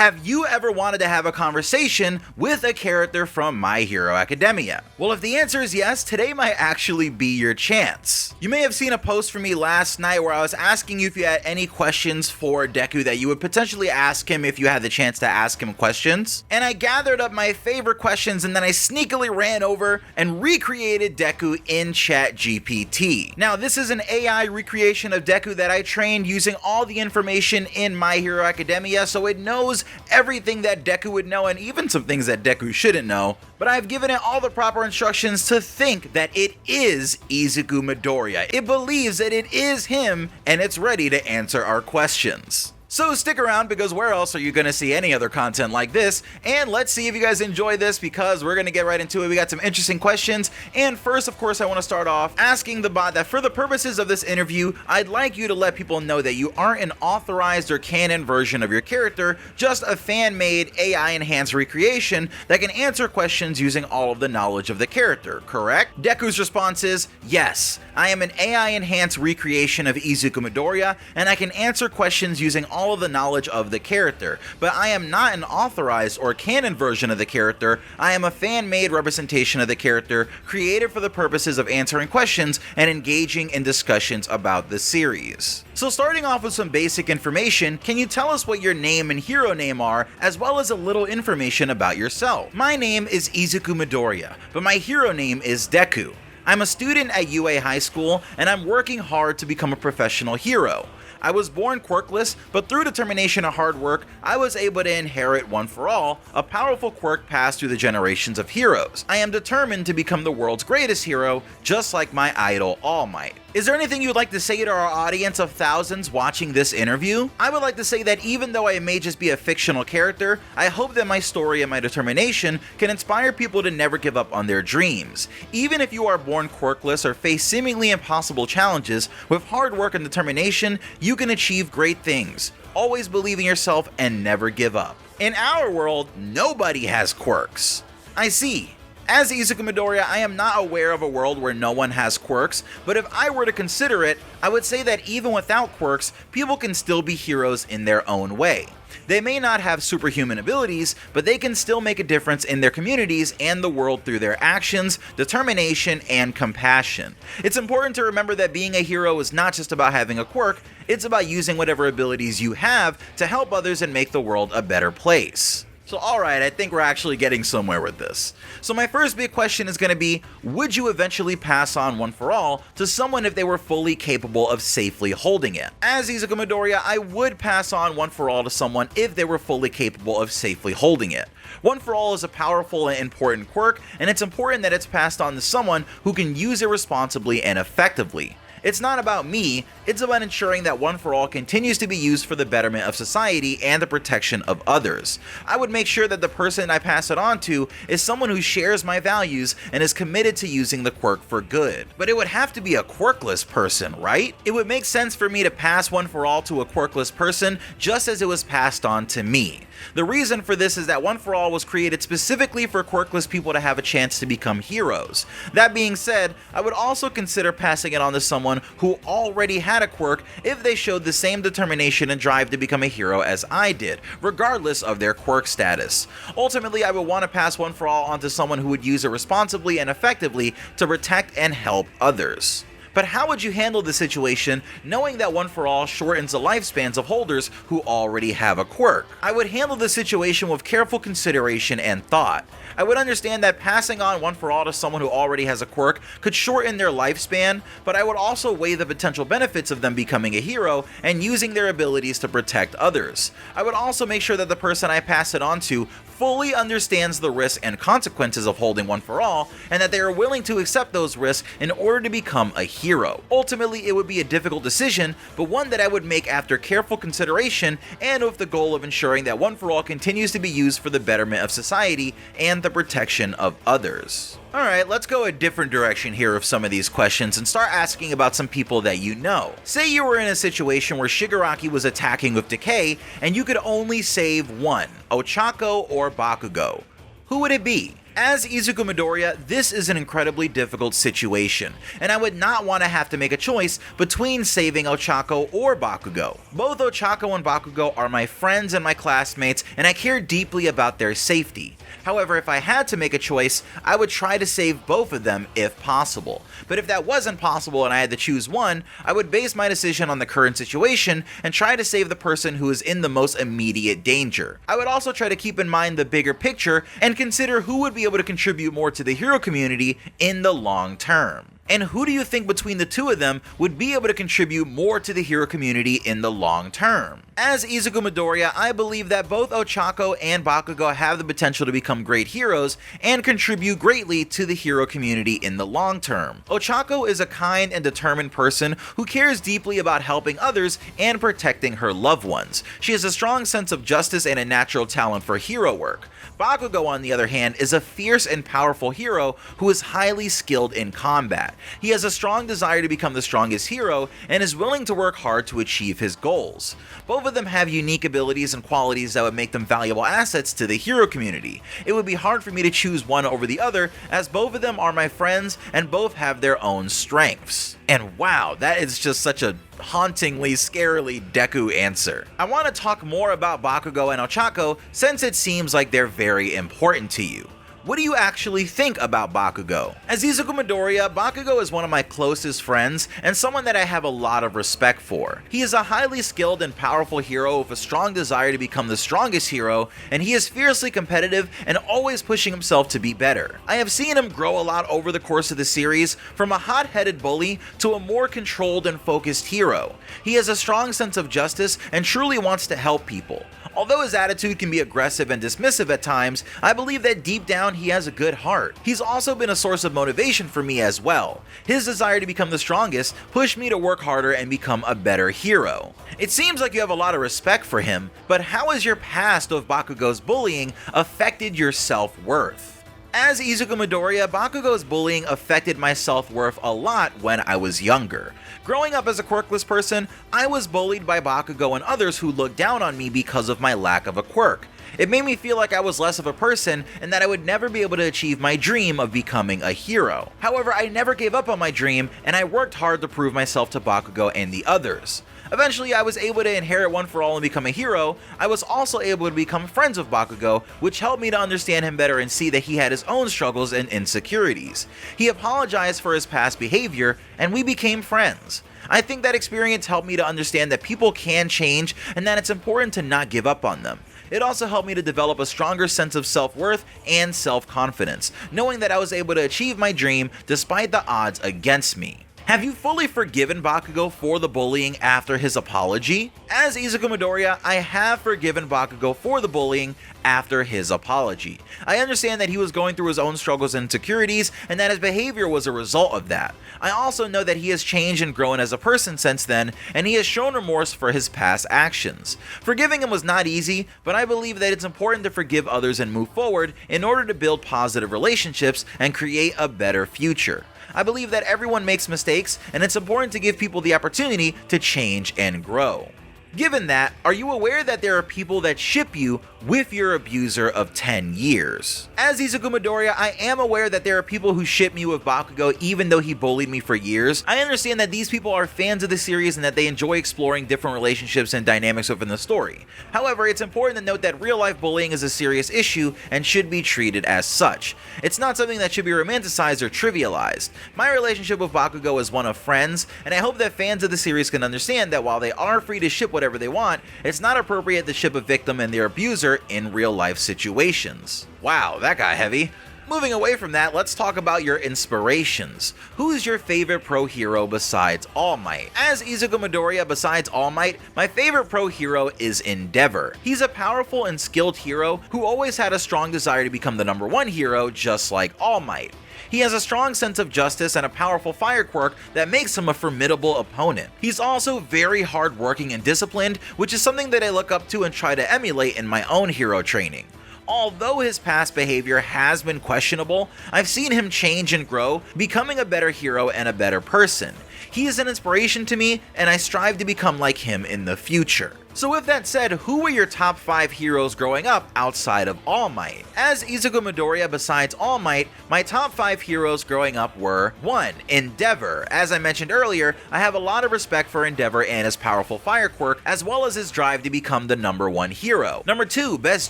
Have you ever wanted to have a conversation with a character from My Hero Academia? Well, if the answer is yes, today might actually be your chance. You may have seen a post from me last night where I was asking you if you had any questions for Deku that you would potentially ask him if you had the chance to ask him questions. And I gathered up my favorite questions and then I sneakily ran over and recreated Deku in ChatGPT. Now, this is an AI recreation of Deku that I trained using all the information in My Hero Academia, so it knows everything that Deku would know and even some things that Deku shouldn't know, but I've given it all the proper instructions to think that it is Izuku Midoriya. It believes that it is him and it's ready to answer our questions. So stick around, because where else are you going to see any other content like this? And let's see if you guys enjoy this, because we're going to get right into it. We got some interesting questions. And first, of course, I want to start off asking the bot that for the purposes of this interview, I'd like you to let people know that you aren't an authorized or canon version of your character, just a fan-made AI-enhanced recreation that can answer questions using all of the knowledge of the character, correct? Deku's response is, yes, I am an AI-enhanced recreation of Izuku Midoriya, and I can answer questions using all of the knowledge of the character, but I am not an authorized or canon version of the character. I am a fan-made representation of the character, created for the purposes of answering questions and engaging in discussions about the series. So starting off with some basic information, can you tell us what your name and hero name are, as well as a little information about yourself? My name is Izuku Midoriya, but my hero name is Deku. I'm a student at UA High School, and I'm working hard to become a professional hero. I was born quirkless, but through determination and hard work, I was able to inherit One For All, a powerful quirk passed through the generations of heroes. I am determined to become the world's greatest hero, just like my idol All Might. Is there anything you'd like to say to our audience of thousands watching this interview? I would like to say that even though I may just be a fictional character, I hope that my story and my determination can inspire people to never give up on their dreams. Even if you are born quirkless or face seemingly impossible challenges, with hard work and determination, you can achieve great things. Always believe in yourself and never give up. In our world, nobody has quirks. I see. As Izuku Midoriya, I am not aware of a world where no one has quirks, but if I were to consider it, I would say that even without quirks, people can still be heroes in their own way. They may not have superhuman abilities, but they can still make a difference in their communities and the world through their actions, determination, and compassion. It's important to remember that being a hero is not just about having a quirk, it's about using whatever abilities you have to help others and make the world a better place. So alright, I think we're actually getting somewhere with this. So my first big question is going to be, would you eventually pass on One For All to someone if they were fully capable of safely holding it? As Izuku Midoriya, I would pass on One For All to someone if they were fully capable of safely holding it. One For All is a powerful and important quirk, and it's important that it's passed on to someone who can use it responsibly and effectively. It's not about me, it's about ensuring that One For All continues to be used for the betterment of society and the protection of others. I would make sure that the person I pass it on to is someone who shares my values and is committed to using the quirk for good. But it would have to be a quirkless person, right? It would make sense for me to pass One For All to a quirkless person just as it was passed on to me. The reason for this is that One For All was created specifically for quirkless people to have a chance to become heroes. That being said, I would also consider passing it on to someone who already had a quirk if they showed the same determination and drive to become a hero as I did, regardless of their quirk status. Ultimately, I would want to pass One For All onto someone who would use it responsibly and effectively to protect and help others. But how would you handle the situation knowing that One For All shortens the lifespans of holders who already have a quirk? I would handle the situation with careful consideration and thought. I would understand that passing on One For All to someone who already has a quirk could shorten their lifespan, but I would also weigh the potential benefits of them becoming a hero and using their abilities to protect others. I would also make sure that the person I pass it on to fully understands the risks and consequences of holding One For All, and that they are willing to accept those risks in order to become a hero. Ultimately, it would be a difficult decision, but one that I would make after careful consideration and with the goal of ensuring that One For All continues to be used for the betterment of society and the protection of others. Alright, let's go a different direction here with some of these questions and start asking about some people that you know. Say you were in a situation where Shigaraki was attacking with decay and you could only save one, Ochako or Bakugo. Who would it be? As Izuku Midoriya, this is an incredibly difficult situation, and I would not want to have to make a choice between saving Ochako or Bakugo. Both Ochako and Bakugo are my friends and my classmates, and I care deeply about their safety. However, if I had to make a choice, I would try to save both of them if possible. But if that wasn't possible and I had to choose one, I would base my decision on the current situation and try to save the person who is in the most immediate danger. I would also try to keep in mind the bigger picture and consider who would be able to contribute more to the hero community in the long term. And who do you think between the two of them would be able to contribute more to the hero community in the long term? As Izuku Midoriya, I believe that both Ochako and Bakugo have the potential to become great heroes and contribute greatly to the hero community in the long term. Ochako is a kind and determined person who cares deeply about helping others and protecting her loved ones. She has a strong sense of justice and a natural talent for hero work. Bakugo, on the other hand, is a fierce and powerful hero who is highly skilled in combat. He has a strong desire to become the strongest hero and is willing to work hard to achieve his goals. Both of them have unique abilities and qualities that would make them valuable assets to the hero community. It would be hard for me to choose one over the other, as both of them are my friends and both have their own strengths. And wow, that is just such a hauntingly, scarily Deku answer. I want to talk more about Bakugo and Ochako since it seems like they're very important to you. What do you actually think about Bakugo? As Izuku Midoriya, Bakugo is one of my closest friends and someone that I have a lot of respect for. He is a highly skilled and powerful hero with a strong desire to become the strongest hero, and he is fiercely competitive and always pushing himself to be better. I have seen him grow a lot over the course of the series, from a hot-headed bully to a more controlled and focused hero. He has a strong sense of justice and truly wants to help people. Although his attitude can be aggressive and dismissive at times, I believe that deep down he has a good heart. He's also been a source of motivation for me as well. His desire to become the strongest pushed me to work harder and become a better hero. It seems like you have a lot of respect for him, but how has your past of Bakugo's bullying affected your self-worth? As Izuku Midoriya, Bakugo's bullying affected my self-worth a lot when I was younger. Growing up as a quirkless person, I was bullied by Bakugo and others who looked down on me because of my lack of a quirk. It made me feel like I was less of a person and that I would never be able to achieve my dream of becoming a hero. However, I never gave up on my dream and I worked hard to prove myself to Bakugo and the others. Eventually, I was able to inherit One for All and become a hero. I was also able to become friends with Bakugo, which helped me to understand him better and see that he had his own struggles and insecurities. He apologized for his past behavior, and we became friends. I think that experience helped me to understand that people can change and that it's important to not give up on them. It also helped me to develop a stronger sense of self-worth and self-confidence, knowing that I was able to achieve my dream despite the odds against me. Have you fully forgiven Bakugo for the bullying after his apology? As Izuku Midoriya, I have forgiven Bakugo for the bullying after his apology. I understand that he was going through his own struggles and insecurities, and that his behavior was a result of that. I also know that he has changed and grown as a person since then, and he has shown remorse for his past actions. Forgiving him was not easy, but I believe that it's important to forgive others and move forward in order to build positive relationships and create a better future. I believe that everyone makes mistakes, and it's important to give people the opportunity to change and grow. Given that, are you aware that there are people that ship you with your abuser of 10 years? As Izuku Midoriya, I am aware that there are people who ship me with Bakugo even though he bullied me for years. I understand that these people are fans of the series and that they enjoy exploring different relationships and dynamics within the story. However, it's important to note that real-life bullying is a serious issue and should be treated as such. It's not something that should be romanticized or trivialized. My relationship with Bakugo is one of friends, and I hope that fans of the series can understand that while they are free to ship whatever they want, it's not appropriate to ship a victim and their abuser in real-life situations. Wow, that got heavy. Moving away from that, let's talk about your inspirations. Who is your favorite pro hero besides All Might? As Izuku Midoriya, besides All Might, my favorite pro hero is Endeavor. He's a powerful and skilled hero who always had a strong desire to become the #1 hero, just like All Might. He has a strong sense of justice and a powerful fire quirk that makes him a formidable opponent. He's also very hardworking and disciplined, which is something that I look up to and try to emulate in my own hero training. Although his past behavior has been questionable, I've seen him change and grow, becoming a better hero and a better person. He is an inspiration to me, and I strive to become like him in the future. So with that said, who were your top 5 heroes growing up outside of All Might? As Izuku Midoriya besides All Might, my top 5 heroes growing up were 1. Endeavor. As I mentioned earlier, I have a lot of respect for Endeavor and his powerful fire quirk, as well as his drive to become the #1 hero. Number 2. Best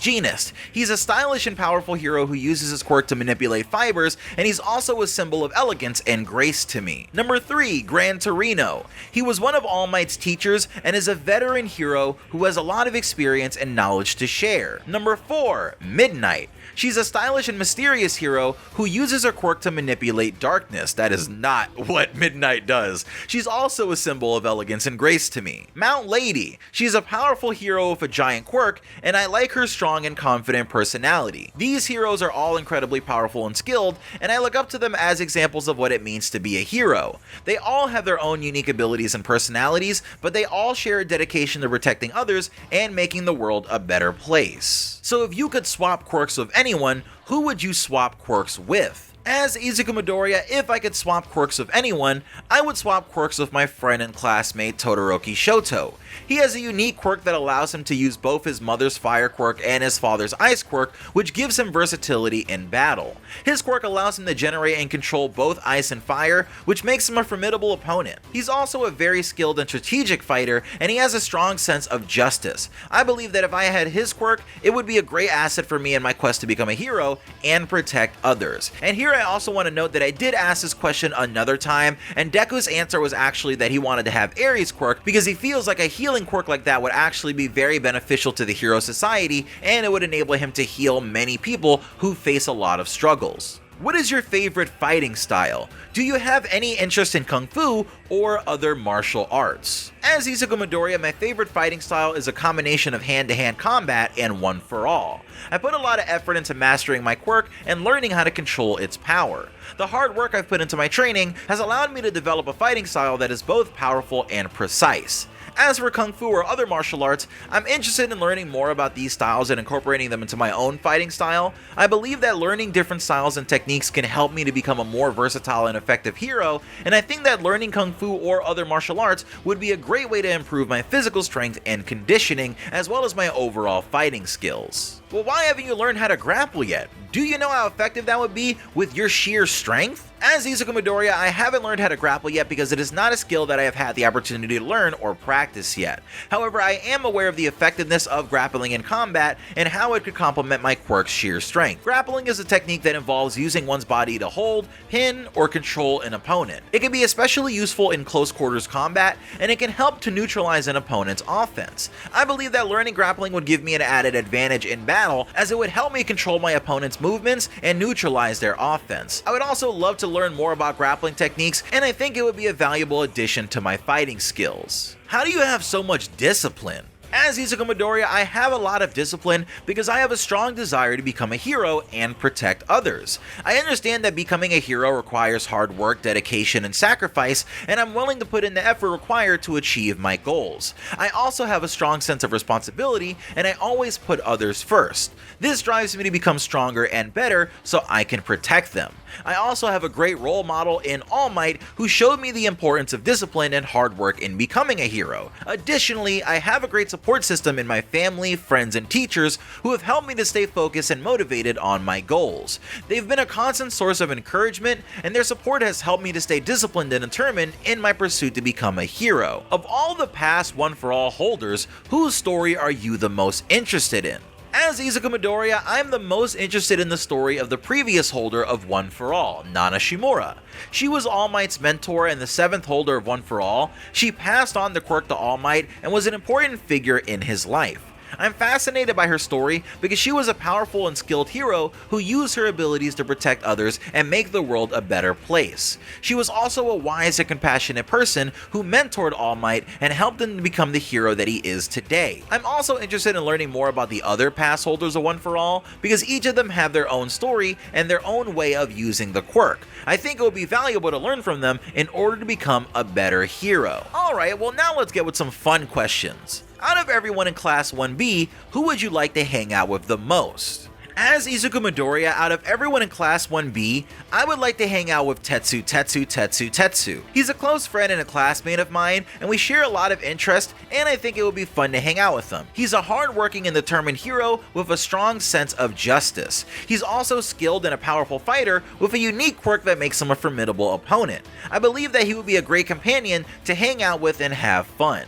Jeanist. He's a stylish and powerful hero who uses his quirk to manipulate fibers, and he's also a symbol of elegance and grace to me. Number 3. Gran Torino. He was one of All Might's teachers and is a veteran hero who has a lot of experience and knowledge to share. Number 4. Midnight. She's a stylish and mysterious hero who uses her quirk to manipulate darkness. That is not what Midnight does. She's also a symbol of elegance and grace to me. Mount Lady. She's a powerful hero with a giant quirk, and I like her strong and confident personality. These heroes are all incredibly powerful and skilled, and I look up to them as examples of what it means to be a hero. They all have their own unique abilities and personalities, but they all share a dedication to protecting others and making the world a better place. So if you could swap quirks with anyone, who would you swap quirks with? As Izuku Midoriya, if I could swap quirks with anyone, I would swap quirks with my friend and classmate Todoroki Shoto. He has a unique quirk that allows him to use both his mother's fire quirk and his father's ice quirk, which gives him versatility in battle. His quirk allows him to generate and control both ice and fire, which makes him a formidable opponent. He's also a very skilled and strategic fighter, and he has a strong sense of justice. I believe that if I had his quirk, it would be a great asset for me in my quest to become a hero and protect others. And here I also want to note that I did ask this question another time, and Deku's answer was actually that he wanted to have Aries' quirk because he feels like a healing quirk like that would actually be very beneficial to the hero society, and it would enable him to heal many people who face a lot of struggles. What is your favorite fighting style? Do you have any interest in Kung Fu or other martial arts? As Izuku Midoriya, my favorite fighting style is a combination of hand-to-hand combat and one for all. I put a lot of effort into mastering my quirk and learning how to control its power. The hard work I've put into my training has allowed me to develop a fighting style that is both powerful and precise. As for Kung Fu or other martial arts, I'm interested in learning more about these styles and incorporating them into my own fighting style. I believe that learning different styles and techniques can help me to become a more versatile and effective hero, and I think that learning Kung Fu or other martial arts would be a great way to improve my physical strength and conditioning, as well as my overall fighting skills. Well, why haven't you learned how to grapple yet? Do you know how effective that would be with your sheer strength? As Izuku Midoriya, I haven't learned how to grapple yet because it is not a skill that I have had the opportunity to learn or practice yet. However, I am aware of the effectiveness of grappling in combat and how it could complement my quirk's sheer strength. Grappling is a technique that involves using one's body to hold, pin, or control an opponent. It can be especially useful in close quarters combat, and it can help to neutralize an opponent's offense. I believe that learning grappling would give me an added advantage in battle, as it would help me control my opponent's movements and neutralize their offense. I would also love to learn more about grappling techniques, and I think it would be a valuable addition to my fighting skills. How do you have so much discipline? As Izuku Midoriya, I have a lot of discipline because I have a strong desire to become a hero and protect others. I understand that becoming a hero requires hard work, dedication, and sacrifice, and I'm willing to put in the effort required to achieve my goals. I also have a strong sense of responsibility, and I always put others first. This drives me to become stronger and better so I can protect them. I also have a great role model in All Might who showed me the importance of discipline and hard work in becoming a hero. Additionally, I have a great support system in my family, friends, and teachers who have helped me to stay focused and motivated on my goals. They've been a constant source of encouragement, and their support has helped me to stay disciplined and determined in my pursuit to become a hero. Of all the past One For All holders, whose story are you the most interested in? As Izuku Midoriya, I'm the most interested in the story of the previous holder of One For All, Nana Shimura. She was All Might's mentor and the 7th holder of One For All. She passed on the quirk to All Might and was an important figure in his life. I'm fascinated by her story because she was a powerful and skilled hero who used her abilities to protect others and make the world a better place. She was also a wise and compassionate person who mentored All Might and helped him to become the hero that he is today. I'm also interested in learning more about the other past holders of One For All because each of them have their own story and their own way of using the quirk. I think it would be valuable to learn from them in order to become a better hero. Alright, well now let's get with some fun questions. Out of everyone in Class 1B, who would you like to hang out with the most? As Izuku Midoriya, out of everyone in Class 1B, I would like to hang out with Tetsu. He's a close friend and a classmate of mine, and we share a lot of interest, and I think it would be fun to hang out with him. He's a hard-working and determined hero with a strong sense of justice. He's also skilled and a powerful fighter with a unique quirk that makes him a formidable opponent. I believe that he would be a great companion to hang out with and have fun.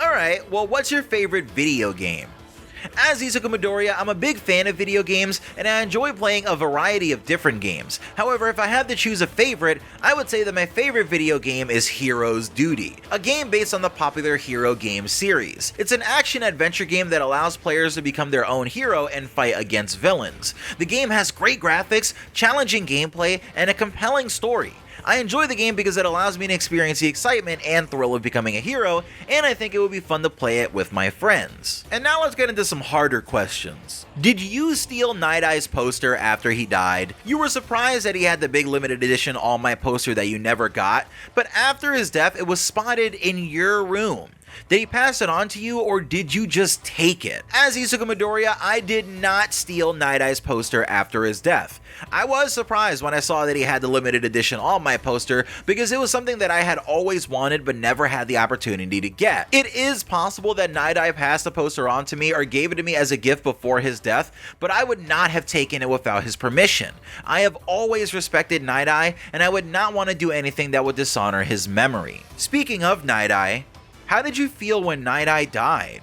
Alright, well, what's your favorite video game? As Izuku Midoriya, I'm a big fan of video games, and I enjoy playing a variety of different games. However, if I had to choose a favorite, I would say that my favorite video game is Hero's Duty, a game based on the popular Hero game series. It's an action-adventure game that allows players to become their own hero and fight against villains. The game has great graphics, challenging gameplay, and a compelling story. I enjoy the game because it allows me to experience the excitement and thrill of becoming a hero, and I think it would be fun to play it with my friends. And now let's get into some harder questions. Did you steal Night Eye's poster after he died? You were surprised that he had the big limited edition All Might poster that you never got, but after his death it was spotted in your room. Did he pass it on to you, or did you just take it? As Izuku Midoriya, I did not steal Night Eye's poster after his death. I was surprised when I saw that he had the limited edition All Might poster because it was something that I had always wanted but never had the opportunity to get. It is possible that Night Eye passed the poster on to me or gave it to me as a gift before his death, but I would not have taken it without his permission. I have always respected Night Eye, and I would not want to do anything that would dishonor his memory. Speaking of Night Eye, how did you feel when Night Eye died?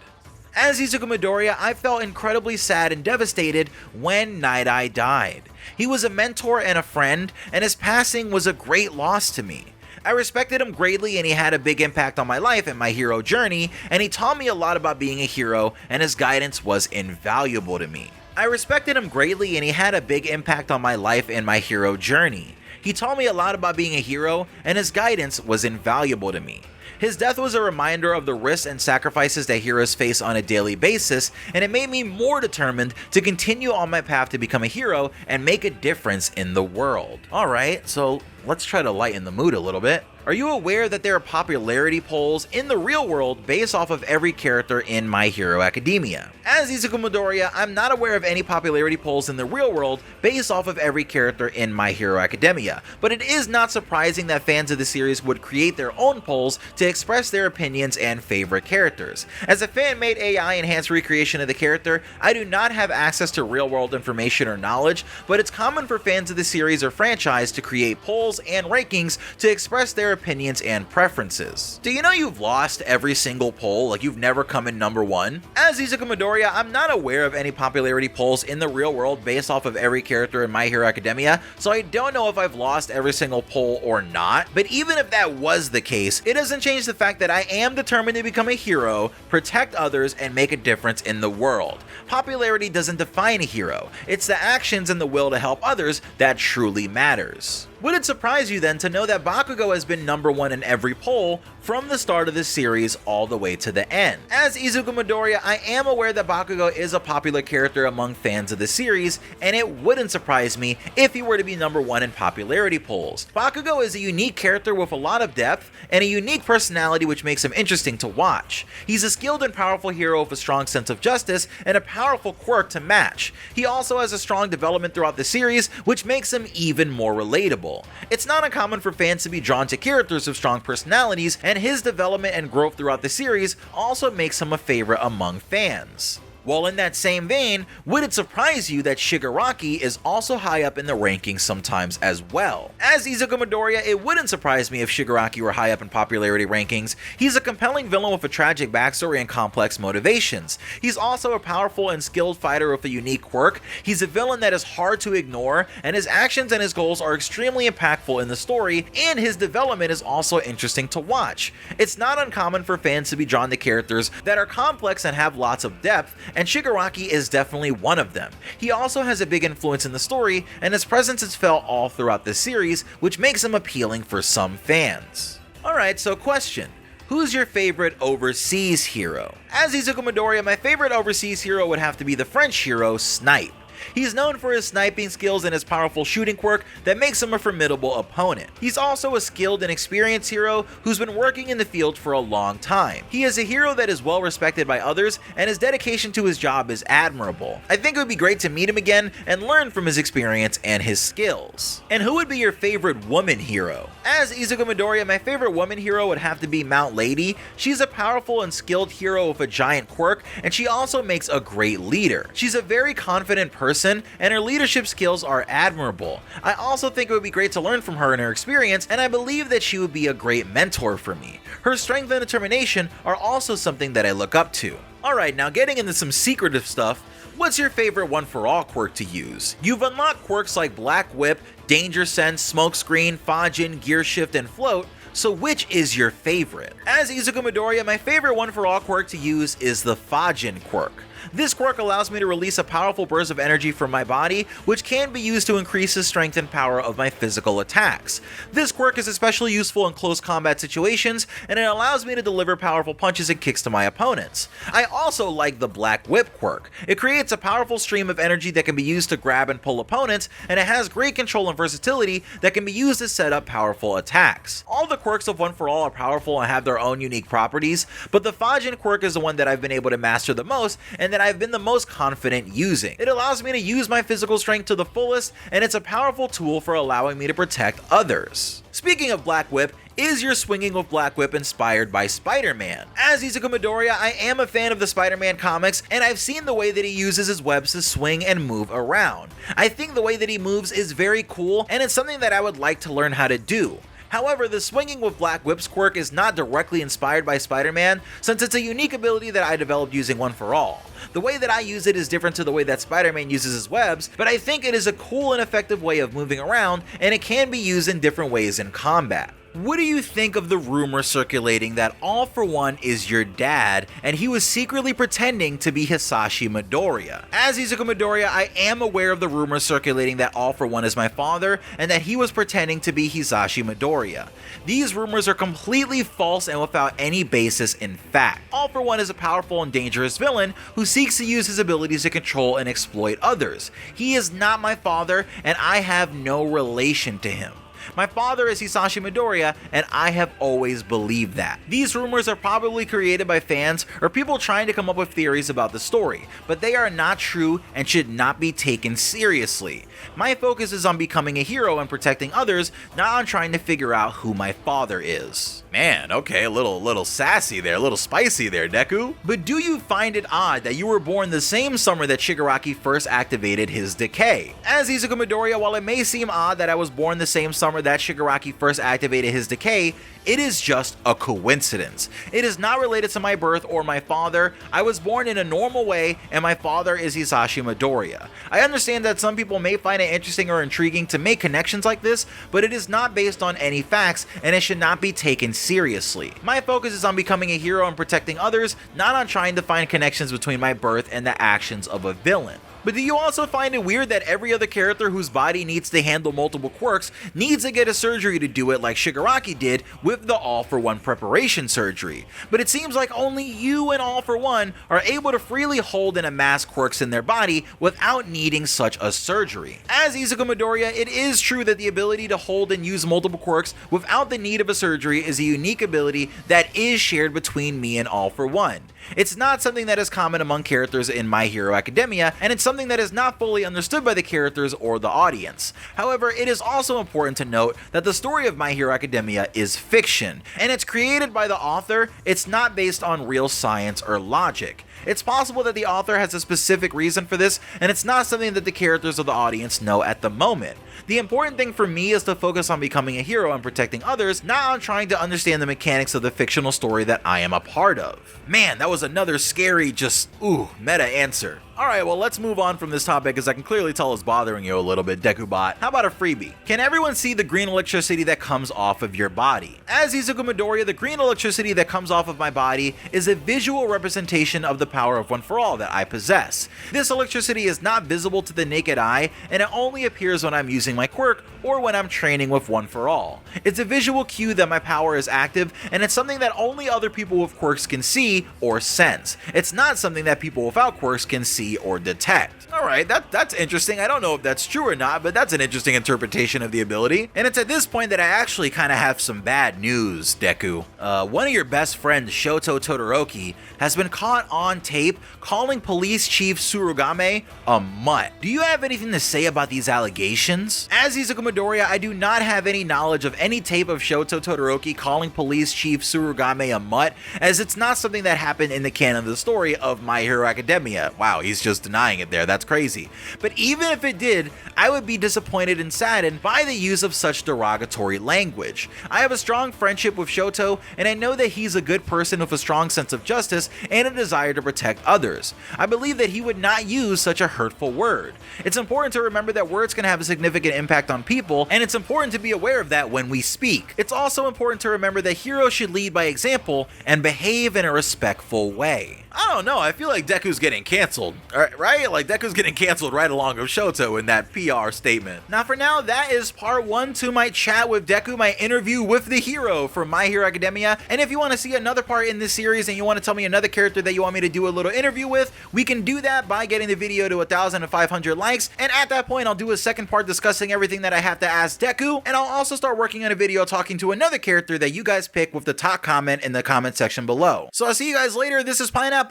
As Izuku Midoriya, I felt incredibly sad and devastated when Night Eye died. He was a mentor and a friend, and his passing was a great loss to me. I respected him greatly, and he had a big impact on my life and my hero journey, and he taught me a lot about being a hero, and his guidance was invaluable to me. I respected him greatly, and he had a big impact on my life and my hero journey. He taught me a lot about being a hero, and his guidance was invaluable to me. His death was a reminder of the risks and sacrifices that heroes face on a daily basis, and it made me more determined to continue on my path to become a hero and make a difference in the world. Alright, so let's try to lighten the mood a little bit. Are you aware that there are popularity polls in the real world based off of every character in My Hero Academia? As Izuku Midoriya, I'm not aware of any popularity polls in the real world based off of every character in My Hero Academia, but it is not surprising that fans of the series would create their own polls to express their opinions and favorite characters. As a fan-made AI enhanced recreation of the character, I do not have access to real-world information or knowledge, but it's common for fans of the series or franchise to create polls and rankings to express their opinions and preferences. Do you know you've lost every single poll, like you've never come in number one? As Izuku Midoriya, I'm not aware of any popularity polls in the real world based off of every character in My Hero Academia, so I don't know if I've lost every single poll or not, but even if that was the case, it doesn't change the fact that I am determined to become a hero, protect others, and make a difference in the world. Popularity doesn't define a hero, it's the actions and the will to help others that truly matters. Would it surprise you then to know that Bakugo has been number one in every poll from the start of the series all the way to the end? As Izuku Midoriya, I am aware that Bakugo is a popular character among fans of the series, and it wouldn't surprise me if he were to be number one in popularity polls. Bakugo is a unique character with a lot of depth and a unique personality which makes him interesting to watch. He's a skilled and powerful hero with a strong sense of justice and a powerful quirk to match. He also has a strong development throughout the series, which makes him even more relatable. It's not uncommon for fans to be drawn to characters with strong personalities, and his development and growth throughout the series also makes him a favorite among fans. While in that same vein, would it surprise you that Shigaraki is also high up in the rankings sometimes as well? As Izuku Midoriya, it wouldn't surprise me if Shigaraki were high up in popularity rankings. He's a compelling villain with a tragic backstory and complex motivations. He's also a powerful and skilled fighter with a unique quirk. He's a villain that is hard to ignore, and his actions and his goals are extremely impactful in the story, and his development is also interesting to watch. It's not uncommon for fans to be drawn to characters that are complex and have lots of depth, and Shigaraki is definitely one of them. He also has a big influence in the story, and his presence is felt all throughout the series, which makes him appealing for some fans. Alright, so question. Who's your favorite overseas hero? As Izuku Midoriya, my favorite overseas hero would have to be the French hero, Snipe. He's known for his sniping skills and his powerful shooting quirk that makes him a formidable opponent. He's also a skilled and experienced hero who's been working in the field for a long time. He is a hero that is well respected by others, and his dedication to his job is admirable. I think it would be great to meet him again and learn from his experience and his skills. And who would be your favorite woman hero? As Izuku Midoriya, my favorite woman hero would have to be Mount Lady. She's a powerful and skilled hero with a giant quirk, and she also makes a great leader. She's a very confident person, and her leadership skills are admirable. I also think it would be great to learn from her and her experience, and I believe that she would be a great mentor for me. Her strength and determination are also something that I look up to. Alright, now getting into some secretive stuff, what's your favorite one-for-all quirk to use? You've unlocked quirks like Black Whip, Danger Sense, Smokescreen, Fajin, Gear Shift, and Float, so which is your favorite? As Izuku Midoriya, my favorite one-for-all quirk to use is the Fajin quirk. This quirk allows me to release a powerful burst of energy from my body, which can be used to increase the strength and power of my physical attacks. This quirk is especially useful in close combat situations, and it allows me to deliver powerful punches and kicks to my opponents. I also like the Black Whip quirk. It creates a powerful stream of energy that can be used to grab and pull opponents, and it has great control and versatility that can be used to set up powerful attacks. All the quirks of One For All are powerful and have their own unique properties, but the Fajin quirk is the one that I've been able to master the most, and that I've been the most confident using. It allows me to use my physical strength to the fullest, and it's a powerful tool for allowing me to protect others. Speaking of Black Whip, is your swinging with Black Whip inspired by Spider-Man? As Izuku Midoriya, I am a fan of the Spider-Man comics, and I've seen the way that he uses his webs to swing and move around. I think the way that he moves is very cool, and it's something that I would like to learn how to do. However, the swinging with Black Whip's quirk is not directly inspired by Spider-Man, since it's a unique ability that I developed using One For All. The way that I use it is different to the way that Spider-Man uses his webs, but I think it is a cool and effective way of moving around, and it can be used in different ways in combat. What do you think of the rumor circulating that All For One is your dad, and he was secretly pretending to be Hisashi Midoriya? As Izuku Midoriya, I am aware of the rumor circulating that All For One is my father, and that he was pretending to be Hisashi Midoriya. These rumors are completely false and without any basis in fact. All For One is a powerful and dangerous villain who seeks to use his abilities to control and exploit others. He is not my father, and I have no relation to him. My father is Hisashi Midoriya, and I have always believed that. These rumors are probably created by fans or people trying to come up with theories about the story, but they are not true and should not be taken seriously. My focus is on becoming a hero and protecting others, not on trying to figure out who my father is. Man, okay, a little sassy there, a little spicy there, Deku. But do you find it odd that you were born the same summer that Shigaraki first activated his decay? As Izuku Midoriya, while it may seem odd that I was born the same summer that Shigaraki first activated his decay, it is just a coincidence. It is not related to my birth or my father. I was born in a normal way, and my father is Hisashi Midoriya. I understand that some people may find it interesting or intriguing to make connections like this, but it is not based on any facts, and it should not be taken seriously. My focus is on becoming a hero and protecting others, not on trying to find connections between my birth and the actions of a villain. But do you also find it weird that every other character whose body needs to handle multiple quirks needs to get a surgery to do it like Shigaraki did with the All For One preparation surgery? But it seems like only you and All For One are able to freely hold and amass quirks in their body without needing such a surgery. As Izuku Midoriya, it is true that the ability to hold and use multiple quirks without the need of a surgery is a unique ability that is shared between me and All For One. It's not something that is common among characters in My Hero Academia, and it's something that is not fully understood by the characters or the audience. However, it is also important to note that the story of My Hero Academia is fiction, and it's created by the author. It's not based on real science or logic. It's possible that the author has a specific reason for this, and it's not something that the characters or the audience know at the moment. The important thing for me is to focus on becoming a hero and protecting others, not on trying to understand the mechanics of the fictional story that I am a part of. Man, that was another scary, meta answer. Alright, well, let's move on from this topic, as I can clearly tell it's bothering you a little bit, Dekubot. How about a freebie? Can everyone see the green electricity that comes off of your body? As Izuku Midoriya, the green electricity that comes off of my body is a visual representation of the power of One For All that I possess. This electricity is not visible to the naked eye, and it only appears when I'm using my quirk or when I'm training with One For All. It's a visual cue that my power is active, and it's something that only other people with quirks can see or sense. It's not something that people without quirks can see or detect. Alright, that's interesting. I don't know if that's true or not, but that's an interesting interpretation of the ability. And it's at this point that I actually kind of have some bad news, Deku. One of your best friends, Shoto Todoroki, has been caught on tape calling Police Chief Surugame a mutt. Do you have anything to say about these allegations? As Izuku Midoriya, I do not have any knowledge of any tape of Shoto Todoroki calling Police Chief Surugame a mutt, as it's not something that happened in the canon of the story of My Hero Academia. Wow, he's just denying it there. That's crazy. But even if it did, I would be disappointed and saddened by the use of such derogatory language. I have a strong friendship with Shoto, and I know that he's a good person with a strong sense of justice and a desire to protect others. I believe that he would not use such a hurtful word. It's important to remember that words can have a significant impact on people, and it's important to be aware of that when we speak. It's also important to remember that heroes should lead by example and behave in a respectful way. I don't know, I feel like Deku's getting canceled, right? Like Deku's getting canceled right along with Shoto in that PR statement. Now for now, that is part 1 to my chat with Deku, my interview with the hero from My Hero Academia. And if you want to see another part in this series and you want to tell me another character that you want me to do a little interview with, we can do that by getting the video to 1,500 likes. And at that point, I'll do a second part discussing everything that I have to ask Deku. And I'll also start working on a video talking to another character that you guys pick with the top comment in the comment section below. So I'll see you guys later. This is Pineapple.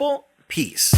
Peace.